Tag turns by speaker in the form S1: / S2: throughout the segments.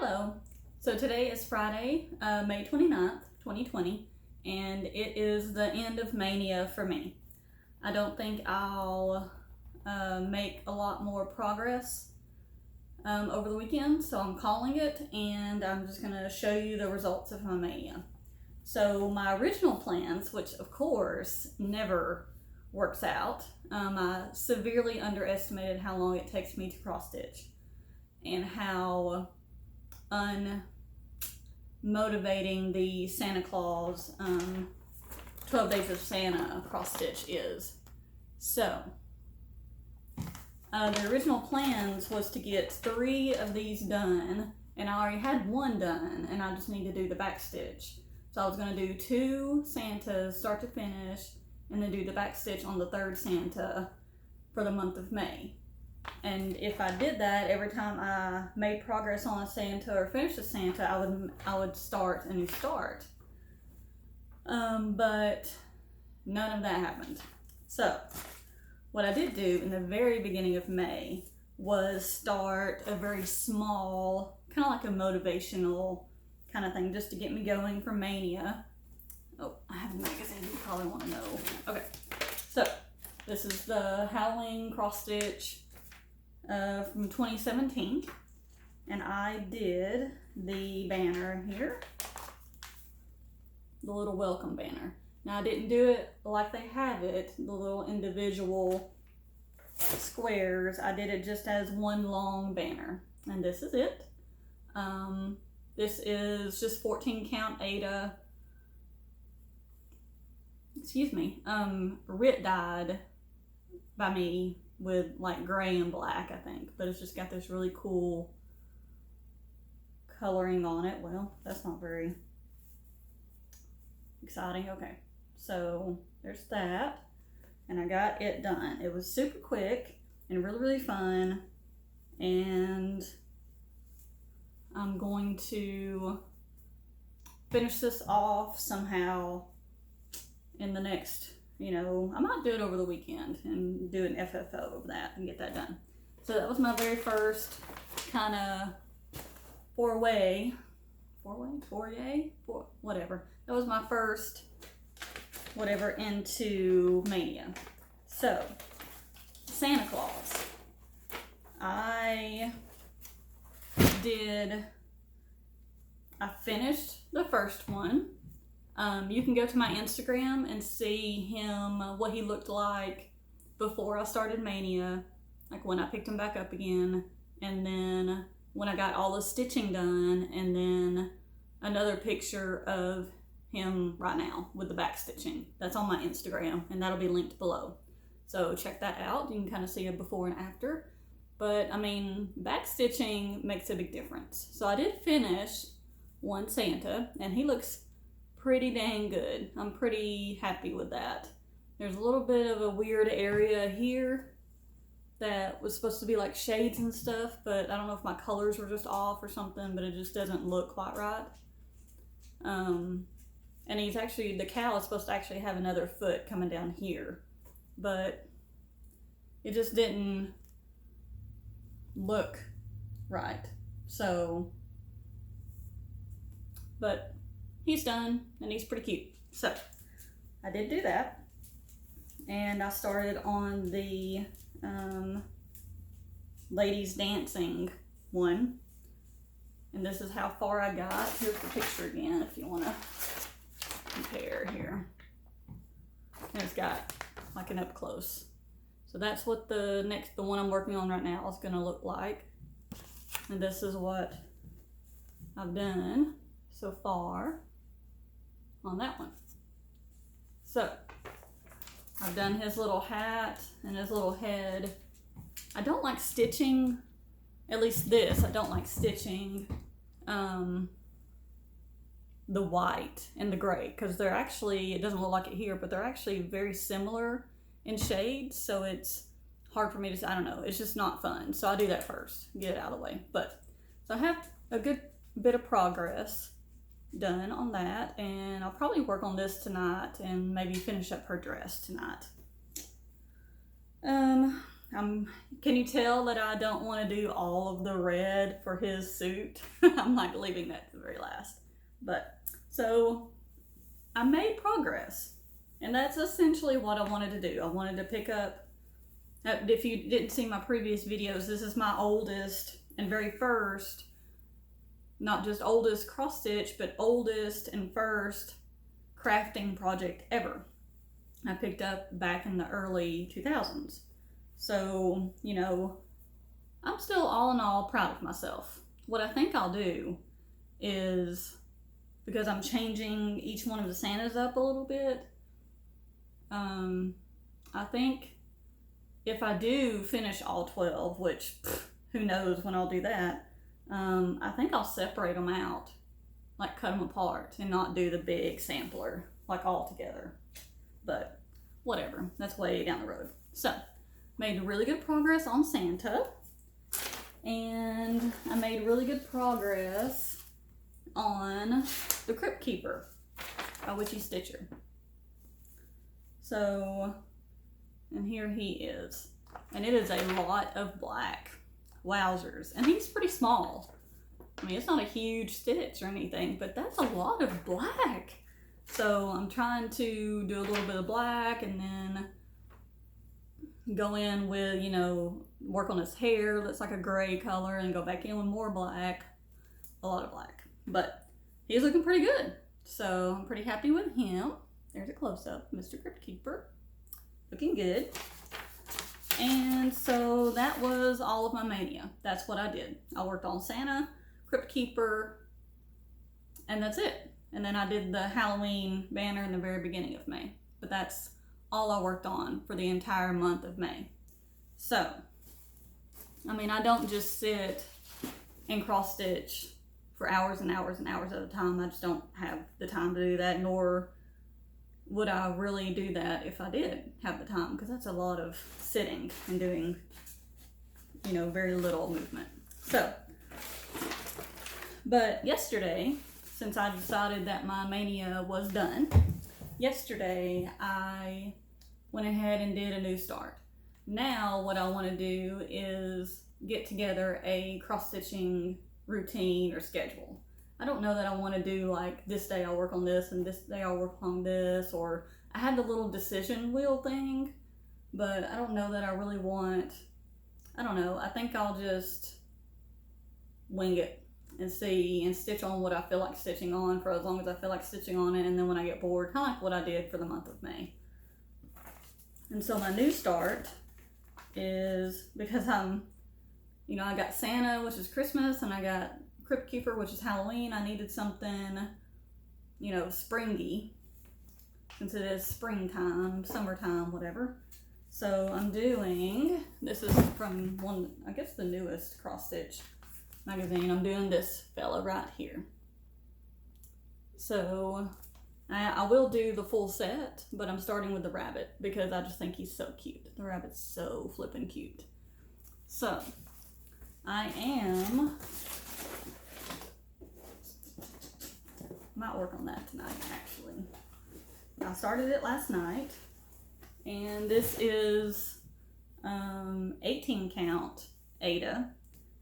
S1: Hello. So today is Friday, May 29th, 2020, and it is the end of Maynia for me. I don't think I'll make a lot more progress over the weekend, so I'm calling it, and I'm just going to show you the results of my Maynia. So my original plans, which of course never works out, I severely underestimated how long it takes me to cross stitch and how unmotivating the Santa Claus 12 Days of Santa cross stitch is. So the original plans was to get 3 of these done, and I already had 1 done, and I just need to do the back stitch. So I was going to do 2 Santas start to finish, and then do the back stitch on the 3rd Santa for the month of May. And if I did that, every time I made progress on a Santa or finished a Santa, I would start a new start. But none of that happened. So what I did do in the very beginning of May was start a very small, kind of like a motivational kind of thing, just to get me going for Maynia. Oh, I have a magazine you probably want to know. Okay, so this is the Halloween cross stitch from 2017, and I did the banner here, the little welcome banner. Now I didn't do it like they have it, the little individual squares. I did it just as one long banner, and this is it. This is just 14 count Aida, Rit dyed by me with like gray and black, I think, but it's just got this really cool coloring on it. Well, that's not very exciting. Okay, so there's that, and I got it done. It was super quick and really fun, and I'm going to finish this off somehow in the next, I might do it over the weekend and do an FFO of that and get that done. So that was my very first kind of foray, whatever. That was my first whatever into Maynia. So, Santa Claus. I finished the first one. You can go to my Instagram and see him, what he looked like before I started Maynia, like when I picked him back up again, and then when I got all the stitching done, and then another picture of him right now with the back stitching. That's on my Instagram, and that'll be linked below. So check that out. You can kind of see a before and after. But I mean, back stitching makes a big difference. So I did finish one Santa, and he looks pretty dang good. I'm pretty happy with that. There's a little bit of a weird area here that was supposed to be like shades and stuff, but I don't know if my colors were just off or something, but it just doesn't look quite right. And the cow is supposed to actually have another foot coming down here, but it just didn't look right. So, but he's done, and he's pretty cute. So I did do that, and I started on the ladies dancing one, and this is how far I got. Here's the picture again if you want to compare here. And it's got like an up close. So that's what the one I'm working on right now is going to look like, and this is what I've done so far on that one. So I've done his little hat and his little head. I don't like stitching, at least this, I don't like stitching the white and the gray, because they're actually, it doesn't look like it here, but they're actually very similar in shades, so it's hard for me to, I don't know, it's just not fun. So I'll do that first, get it out of the way. But so I have a good bit of progress done on that, and I'll probably work on this tonight and maybe finish up her dress tonight. can you tell that I don't want to do all of the red for his suit? I'm like leaving that to the very last. But, so I made progress. And that's essentially what I wanted to do. I wanted to pick up, if you didn't see my previous videos, this is my oldest and very first, not just oldest cross stitch, but oldest and first crafting project ever. I picked up back in the early 2000s. So, you know, I'm still all in all proud of myself. What I think I'll do is, because I'm changing each one of the Santas up a little bit, I think if I do finish all 12, which who knows when I'll do that, I think I'll separate them out, like cut them apart and not do the big sampler like all together. But whatever, that's way down the road. So, made really good progress on Santa, and I made really good progress on the Crypt Keeper by Witchy Stitcher. So, and here he is. And it is a lot of black. Wowzers. And he's pretty small. I mean, it's not a huge stitch or anything, but that's a lot of black. So I'm trying to do a little bit of black and then go in with, you know, work on his hair that's like a gray color and go back in with more black. A lot of black. But he's looking pretty good. So I'm pretty happy with him. There's a close-up, Mr. Crypt Keeper. Looking good. And so that was all of my Maynia. That's what I did. I worked on Santa, Crypt Keeper, and that's it. And then I did the Halloween banner in the very beginning of May. But that's all I worked on for the entire month of May. So, I mean, I don't just sit and cross stitch for hours and hours and hours at a time. I just don't have the time to do that, nor would I really do that if I did have the time, because that's a lot of sitting and doing, you know, very little movement. So, but yesterday, since I decided that my Maynia was done, yesterday I went ahead and did a new start. Now what I want to do is get together a cross-stitching routine or schedule. I don't know that I want to do like this day I'll work on this and this day I'll work on this, or I had the little decision wheel thing, but I don't know that I really want, I don't know, I think I'll just wing it and see and stitch on what I feel like stitching on for as long as I feel like stitching on it, and then when I get bored, kind of like what I did for the month of May. And so my new start is, because I'm, you know, I got Santa, which is Christmas, and I got Crypt Keeper, which is Halloween. I needed something, you know, springy, since it is springtime, summertime, whatever. So I'm doing, this is from one, I guess the newest cross stitch magazine. I'm doing this fella right here. So I will do the full set, but I'm starting with the rabbit because I just think he's so cute. The rabbit's so flippin' cute. So I might work on that tonight, actually. I started it last night, and this is 18 count Ada,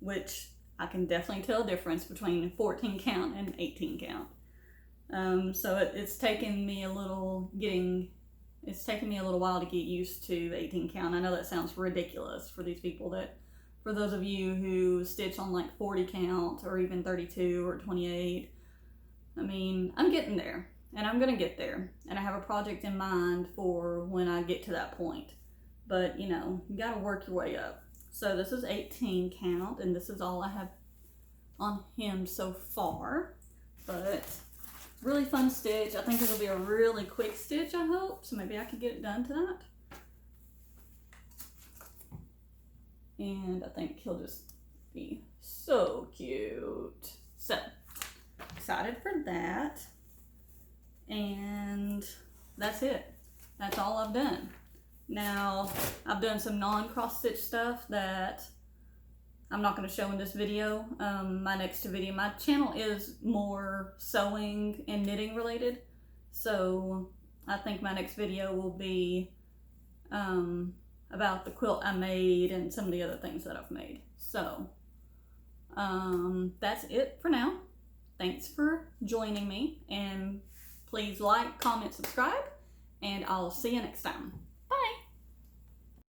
S1: which I can definitely tell a difference between 14 count and 18 count. So it's taken me a little while to get used to 18 count. I know that sounds ridiculous for these people for those of you who stitch on like 40 count or even 32 or 28. I mean, I'm getting there, and I'm gonna get there, and I have a project in mind for when I get to that point. But you know, you gotta work your way up. So this is 18 count, and this is all I have on him so far. But really fun stitch. I think it'll be a really quick stitch, I hope. So maybe I can get it done tonight. And I think he'll just be so cute. So, excited for that. And that's it. That's all I've done. Now, I've done some non-cross stitch stuff that I'm not going to show in this video. My next video, my channel is more sewing and knitting related. So I think my next video will be about the quilt I made and some of the other things that I've made. So that's it for now. Thanks for joining me, and please like, comment, subscribe, and I'll see you next time.